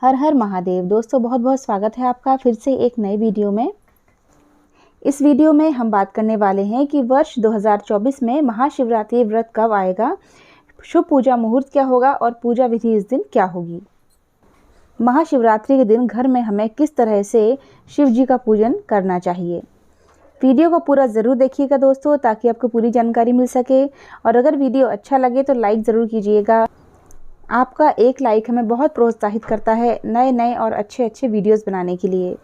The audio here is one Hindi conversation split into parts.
हर हर महादेव। दोस्तों बहुत बहुत स्वागत है आपका फिर से एक नए वीडियो में। इस वीडियो में हम बात करने वाले हैं कि वर्ष 2024 में महाशिवरात्रि व्रत कब आएगा, शुभ पूजा मुहूर्त क्या होगा और पूजा विधि इस दिन क्या होगी। महाशिवरात्रि के दिन घर में हमें किस तरह से शिव जी का पूजन करना चाहिए। वीडियो को पूरा ज़रूर देखिएगा दोस्तों, ताकि आपको पूरी जानकारी मिल सके। और अगर वीडियो अच्छा लगे तो लाइक ज़रूर कीजिएगा। आपका एक लाइक हमें बहुत प्रोत्साहित करता है नए नए और अच्छे वीडियोस बनाने के लिए।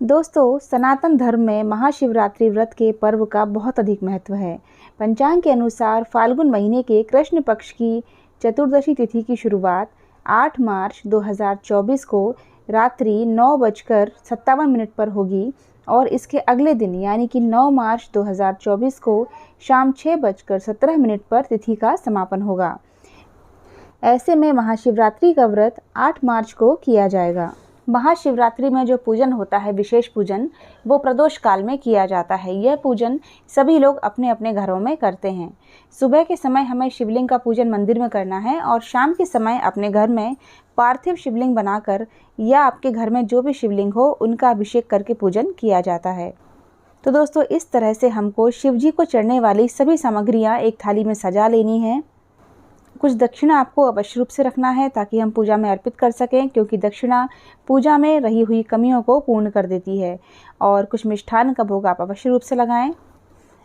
दोस्तों, सनातन धर्म में महाशिवरात्रि व्रत के पर्व का बहुत अधिक महत्व है। पंचांग के अनुसार फाल्गुन महीने के कृष्ण पक्ष की चतुर्दशी तिथि की शुरुआत 8 मार्च 2024 को रात्रि 9:57 पर होगी और इसके अगले दिन यानी कि 9 मार्च 2024 को शाम 6:17 पर तिथि का समापन होगा। ऐसे में महाशिवरात्रि का व्रत 8 मार्च को किया जाएगा। महाशिवरात्रि में जो पूजन होता है, विशेष पूजन, वो प्रदोष काल में किया जाता है। यह पूजन सभी लोग अपने अपने घरों में करते हैं। सुबह के समय हमें शिवलिंग का पूजन मंदिर में करना है और शाम के समय अपने घर में पार्थिव शिवलिंग बनाकर या आपके घर में जो भी शिवलिंग हो उनका अभिषेक करके पूजन किया जाता है। तो दोस्तों, इस तरह से हमको शिव जी को चढ़ने वाली सभी सामग्रियाँ एक थाली में सजा लेनी है। कुछ दक्षिणा आपको अवश्य रूप से रखना है ताकि हम पूजा में अर्पित कर सकें, क्योंकि दक्षिणा पूजा में रही हुई कमियों को पूर्ण कर देती है। और कुछ मिष्ठान का भोग आप अवश्य रूप से लगाएं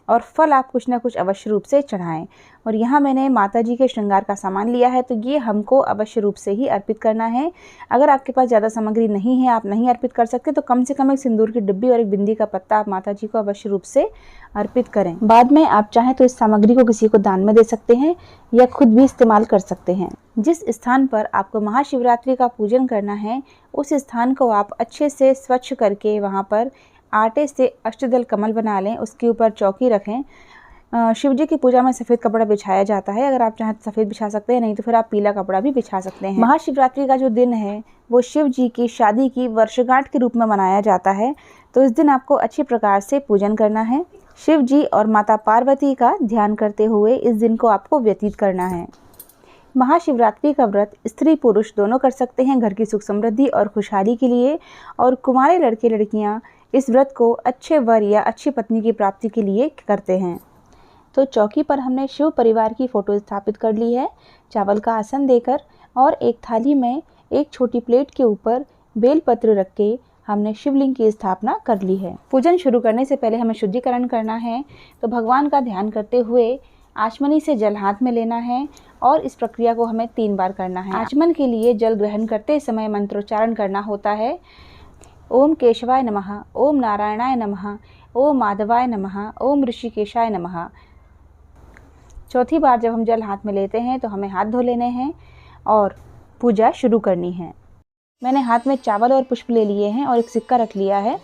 और फल आप कुछ ना कुछ अवश्य रूप से चढ़ाएं। और यहाँ मैंने माता जी के श्रृंगार का सामान लिया है, तो ये हमको अवश्य रूप से ही अर्पित करना है। अगर आपके पास ज़्यादा सामग्री नहीं है, आप नहीं अर्पित कर सकते, तो कम से कम एक सिंदूर की डिब्बी और एक बिंदी का पत्ता आप माता जी को अवश्य रूप से अर्पित करें। बाद में आप चाहें तो इस सामग्री को किसी को दान में दे सकते हैं या खुद भी इस्तेमाल कर सकते हैं। जिस स्थान पर आपको महाशिवरात्रि का पूजन करना है, उस स्थान को आप अच्छे से स्वच्छ करके वहाँ पर आटे से अष्टदल कमल बना लें, उसके ऊपर चौकी रखें। शिव जी की पूजा में सफ़ेद कपड़ा बिछाया जाता है। अगर आप चाहें तो सफ़ेद बिछा सकते हैं, नहीं तो फिर आप पीला कपड़ा भी बिछा सकते हैं। महाशिवरात्रि का जो दिन है वो शिव जी की शादी की वर्षगांठ के रूप में मनाया जाता है। तो इस दिन आपको अच्छी प्रकार से पूजन करना है। शिव जी और माता पार्वती का ध्यान करते हुए इस दिन को आपको व्यतीत करना है। महाशिवरात्रि का व्रत स्त्री पुरुष दोनों कर सकते हैं, घर की सुख समृद्धि और खुशहाली के लिए। और कुंवारे लड़के लड़कियां इस व्रत को अच्छे वर या अच्छी पत्नी की प्राप्ति के लिए करते हैं। तो चौकी पर हमने शिव परिवार की फ़ोटो स्थापित कर ली है, चावल का आसन देकर, और एक थाली में एक छोटी प्लेट के ऊपर बेलपत्र रख के हमने शिवलिंग की स्थापना कर ली है। पूजन शुरू करने से पहले हमें शुद्धिकरण करना है। तो भगवान का ध्यान करते हुए आचमनी से जल हाथ में लेना है और इस प्रक्रिया को हमें 3 बार करना है। आचमन के लिए जल ग्रहण करते समय मंत्रोच्चारण करना होता है। ओम केशवाय नमः, ओम नारायणाय नमः, ओम माधवाय नमः, ओम ऋषिकेशाय नमः। चौथी बार जब हम जल हाथ में लेते हैं तो हमें हाथ धो लेने हैं और पूजा शुरू करनी है। मैंने हाथ में चावल और पुष्प ले लिए हैं और एक सिक्का रख लिया है।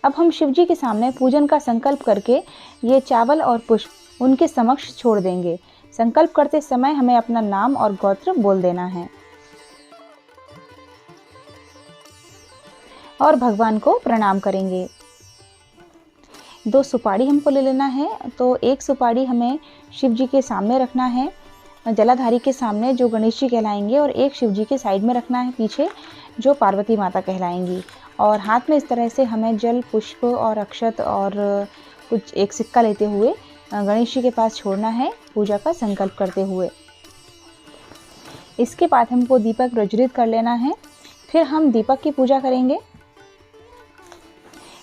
अब हम शिव जी के सामने पूजन का संकल्प करके ये चावल और पुष्प उनके समक्ष छोड़ देंगे। संकल्प करते समय हमें अपना नाम और गोत्र बोल देना है और भगवान को प्रणाम करेंगे। 2 सुपारी हमको ले लेना है। तो एक सुपारी हमें शिव जी के सामने रखना है, जलाधारी के सामने जो गणेश जी कहलाएंगे, और एक शिव जी के साइड में रखना है पीछे, जो पार्वती माता कहलाएंगी। और हाथ में इस तरह से हमें जल, पुष्प और अक्षत और कुछ एक सिक्का लेते हुए गणेश जी के पास छोड़ना है, पूजा का संकल्प करते हुए। इसके बाद हमको दीपक प्रज्वलित कर लेना है। फिर हम दीपक की पूजा करेंगे।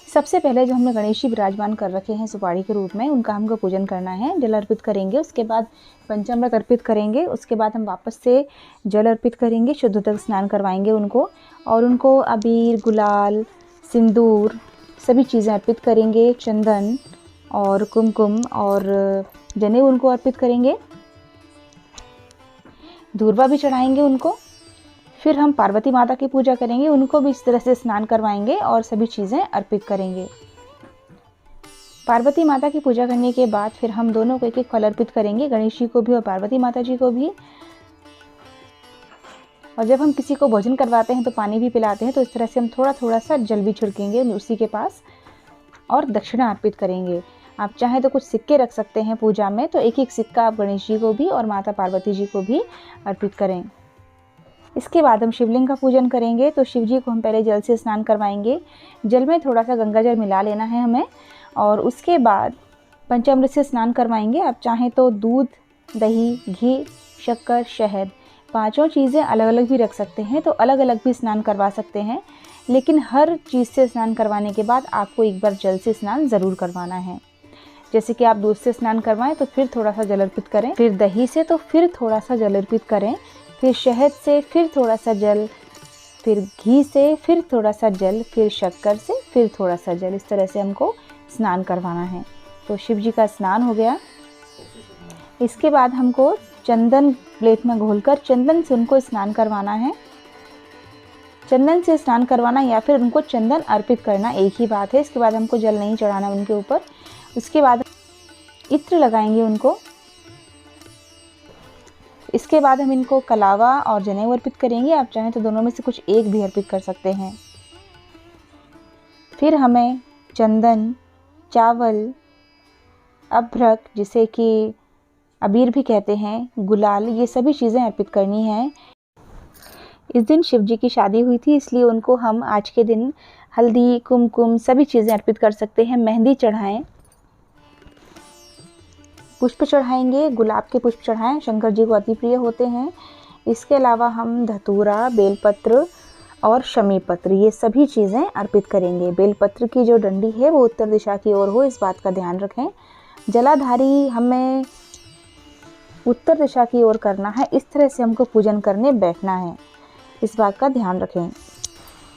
सबसे पहले जो हमने गणेश जी विराजमान कर रखे हैं सुपारी के रूप में, उनका हमको पूजन करना है, जल अर्पित करेंगे। उसके बाद पंचामृत अर्पित करेंगे। उसके बाद हम वापस से जल अर्पित करेंगे, शुद्ध तक स्नान करवाएंगे उनको, और उनको अबीर, गुलाल, सिंदूर सभी चीज़ें अर्पित करेंगे। चंदन और कुमकुम और जनेऊ उनको अर्पित करेंगे। धूर्वा भी चढ़ाएंगे उनको। फिर हम पार्वती माता की पूजा करेंगे, उनको भी इस तरह से स्नान करवाएंगे और सभी चीज़ें अर्पित करेंगे। पार्वती माता की पूजा करने के बाद फिर हम दोनों को एक एक फल अर्पित करेंगे, गणेश जी को भी और पार्वती माता जी को भी। और जब हम किसी को भोजन करवाते हैं तो पानी भी पिलाते हैं, तो इस तरह से हम थोड़ा थोड़ा सा जल भी छिड़केंगे उसी के पास और दक्षिणा अर्पित करेंगे। आप चाहें तो कुछ सिक्के रख सकते हैं पूजा में, तो एक एक सिक्का आप गणेश जी को भी और माता पार्वती जी को भी अर्पित करें। इसके बाद हम शिवलिंग का पूजन करेंगे। तो शिव जी को हम पहले जल से स्नान करवाएंगे। जल में थोड़ा सा गंगा जल मिला लेना है हमें, और उसके बाद पंचामृत से स्नान करवाएंगे। आप चाहें तो दूध, दही, घी, शक्कर, शहद, पांचों चीज़ें अलग अलग भी रख सकते हैं, तो अलग अलग भी स्नान करवा सकते हैं। लेकिन हर चीज़ से स्नान करवाने के बाद आपको एक बार जल से स्नान ज़रूर करवाना है। जैसे कि आप दूध से स्नान करवाएं तो फिर थोड़ा सा जल अर्पित करें, फिर दही से तो फिर थोड़ा सा जल अर्पित करें, फिर शहद से फिर थोड़ा सा जल, फिर घी से फिर थोड़ा सा जल, फिर शक्कर से फिर थोड़ा सा जल। इस तरह से हमको स्नान करवाना है। तो शिव जी का स्नान हो गया। इसके बाद हमको चंदन प्लेट में घोलकर चंदन से उनको स्नान करवाना है। चंदन से स्नान करवाना या फिर उनको चंदन अर्पित करना एक ही बात है। इसके बाद हमको जल नहीं चढ़ाना उनके ऊपर। उसके बाद इत्र लगाएंगे उनको। इसके बाद हम इनको कलावा और जनेऊ अर्पित करेंगे। आप चाहें तो दोनों में से कुछ एक भी अर्पित कर सकते हैं। फिर हमें चंदन, चावल, अभ्रक जिसे कि अबीर भी कहते हैं, गुलाल, ये सभी चीज़ें अर्पित करनी है। इस दिन शिव जी की शादी हुई थी, इसलिए उनको हम आज के दिन हल्दी, कुमकुम सभी चीज़ें अर्पित कर सकते हैं। मेहंदी चढ़ाएं, पुष्प चढ़ाएंगे, गुलाब के पुष्प चढ़ाएं, शंकर जी को अति प्रिय होते हैं। इसके अलावा हम धतूरा, बेलपत्र और शमी पत्र, ये सभी चीज़ें अर्पित करेंगे। बेलपत्र की जो डंडी है वो उत्तर दिशा की ओर हो, इस बात का ध्यान रखें। जलाधारी हमें उत्तर दिशा की ओर करना है। इस तरह से हमको पूजन करने बैठना है, इस बात का ध्यान रखें।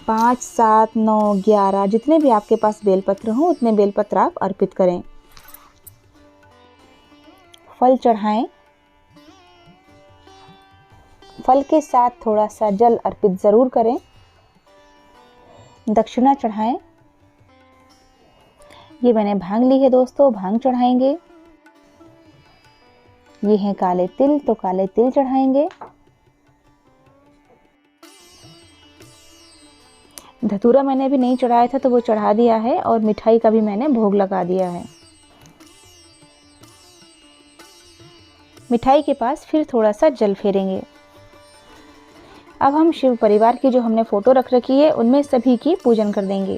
5, 7, 9, 11 जितने भी आपके पास बेलपत्र हों उतने बेलपत्र आप अर्पित करें। फल चढ़ाएं, फल के साथ थोड़ा सा जल अर्पित ज़रूर करें। दक्षिणा चढ़ाएं। ये मैंने भांग ली है दोस्तों, भांग चढ़ाएंगे। ये हैं काले तिल, तो काले तिल चढ़ाएंगे। धतूरा मैंने अभी नहीं चढ़ाया था तो वो चढ़ा दिया है, और मिठाई का भी मैंने भोग लगा दिया है। मिठाई के पास फिर थोड़ा सा जल फेरेंगे। अब हम शिव परिवार की जो हमने फ़ोटो रख रखी है उनमें सभी की पूजन कर देंगे।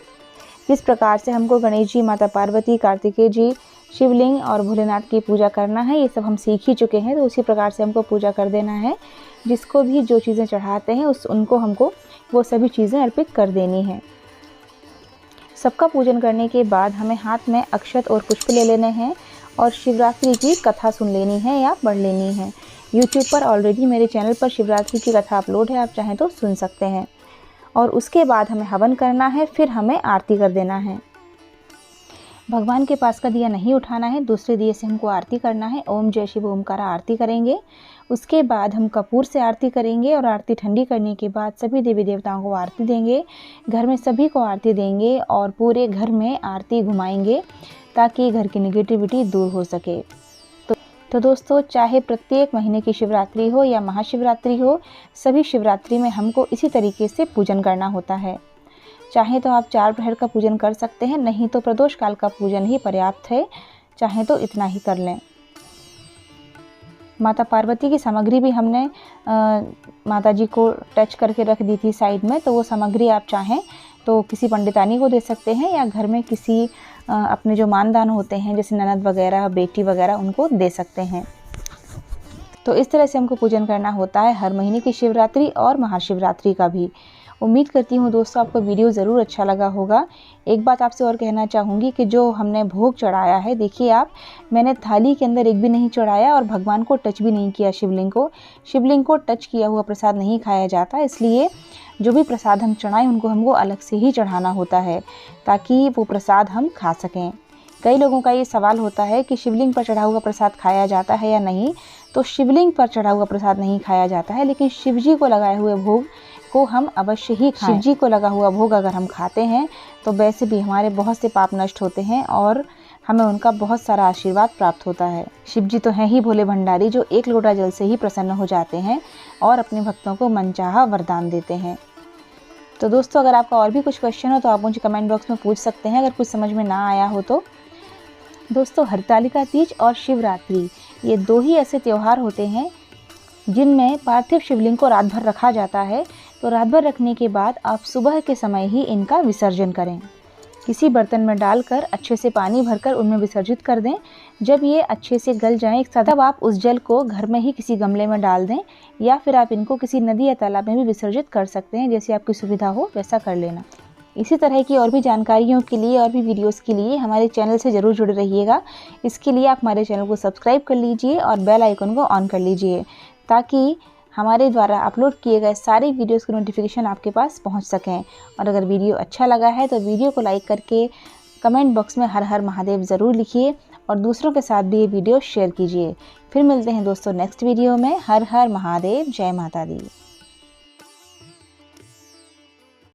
जिस प्रकार से हमको गणेश जी, माता पार्वती, कार्तिकेय जी, शिवलिंग और भोलेनाथ की पूजा करना है, ये सब हम सीख ही चुके हैं, तो उसी प्रकार से हमको पूजा कर देना है। जिसको भी जो चीज़ें चढ़ाते हैं उनको हमको वो सभी चीज़ें अर्पित कर देनी है। सबका पूजन करने के बाद हमें हाथ में अक्षत और पुष्प ले लेने हैं और शिवरात्रि की कथा सुन लेनी है या पढ़ लेनी है। यूट्यूब पर ऑलरेडी मेरे चैनल पर शिवरात्रि की कथा अपलोड है, आप चाहें तो सुन सकते हैं। और उसके बाद हमें हवन करना है, फिर हमें आरती कर देना है। भगवान के पास का दिया नहीं उठाना है, दूसरे दिए से हमको आरती करना है। ओम जय शिव ओमकारा आरती करेंगे। उसके बाद हम कपूर से आरती करेंगे और आरती ठंडी करने के बाद सभी देवी देवताओं को आरती देंगे। घर में सभी को आरती देंगे और पूरे घर में आरती घुमाएंगे ताकि घर की नेगेटिविटी दूर हो सके। तो दोस्तों, चाहे प्रत्येक महीने की शिवरात्रि हो या महाशिवरात्रि हो, सभी शिवरात्रि में हमको इसी तरीके से पूजन करना होता है। चाहे तो आप 4 प्रहर का पूजन कर सकते हैं, नहीं तो प्रदोष काल का पूजन ही पर्याप्त है, चाहे तो इतना ही कर लें। माता पार्वती की सामग्री भी हमने माता जी को टच करके रख दी थी साइड में, तो वो सामग्री आप चाहें तो किसी पंडितानी को दे सकते हैं या घर में किसी अपने जो मानदान होते हैं जैसे ननद वगैरह, बेटी वगैरह, उनको दे सकते हैं। तो इस तरह से हमको पूजन करना होता है हर महीने की शिवरात्रि और महाशिवरात्रि का भी। उम्मीद करती हूँ दोस्तों आपको वीडियो ज़रूर अच्छा लगा होगा। एक बात आपसे और कहना चाहूँगी कि जो हमने भोग चढ़ाया है, देखिए आप, मैंने थाली के अंदर एक भी नहीं चढ़ाया और भगवान को टच भी नहीं किया। शिवलिंग को टच किया हुआ प्रसाद नहीं खाया जाता, इसलिए जो भी प्रसाद हम चढ़ाएं उनको हमको अलग से ही चढ़ाना होता है ताकि वो प्रसाद हम खा सकें। कई लोगों का ये सवाल होता है कि शिवलिंग पर चढ़ा हुआ प्रसाद खाया जाता है या नहीं। तो शिवलिंग पर चढ़ा हुआ प्रसाद नहीं खाया जाता है, लेकिन शिव जी को लगाए हुए भोग को हम अवश्य ही खाएं। शिव जी को लगा हुआ भोग अगर हम खाते हैं तो वैसे भी हमारे बहुत से पाप नष्ट होते हैं और हमें उनका बहुत सारा आशीर्वाद प्राप्त होता है। शिव जी तो हैं ही भोले भंडारी, जो एक लोटा जल से ही प्रसन्न हो जाते हैं और अपने भक्तों को मनचाहा वरदान देते हैं। तो दोस्तों, अगर आपका और भी कुछ क्वेश्चन हो तो आप मुझे कमेंट बॉक्स में पूछ सकते हैं, अगर कुछ समझ में ना आया हो तो। दोस्तों, हरतालिका तीज और शिवरात्रि ये 2 ही ऐसे त्यौहार होते हैं जिनमें पार्थिव शिवलिंग को रात भर रखा जाता है, तो रात भर रखने के बाद आप सुबह के समय ही इनका विसर्जन करें। किसी बर्तन में डालकर अच्छे से पानी भरकर उनमें विसर्जित कर दें। जब ये अच्छे से गल जाएं तब आप उस जल को घर में ही किसी गमले में डाल दें, या फिर आप इनको किसी नदी या तालाब में भी विसर्जित कर सकते हैं, जैसे आपकी सुविधा हो वैसा कर लेना। इसी तरह की और भी जानकारियों के लिए और भी वीडियोस के लिए हमारे चैनल से ज़रूर जुड़े रहिएगा। इसके लिए आप हमारे चैनल को सब्सक्राइब कर लीजिए और बेल आइकन को ऑन कर लीजिए, ताकि हमारे द्वारा अपलोड किए गए सारे वीडियोस की नोटिफिकेशन आपके पास पहुंच सकें। और अगर वीडियो अच्छा लगा है तो वीडियो को लाइक करके कमेंट बॉक्स में हर हर महादेव ज़रूर लिखिए और दूसरों के साथ भी ये वीडियो शेयर कीजिए। फिर मिलते हैं दोस्तों नेक्स्ट वीडियो में। हर हर महादेव, जय माता दी।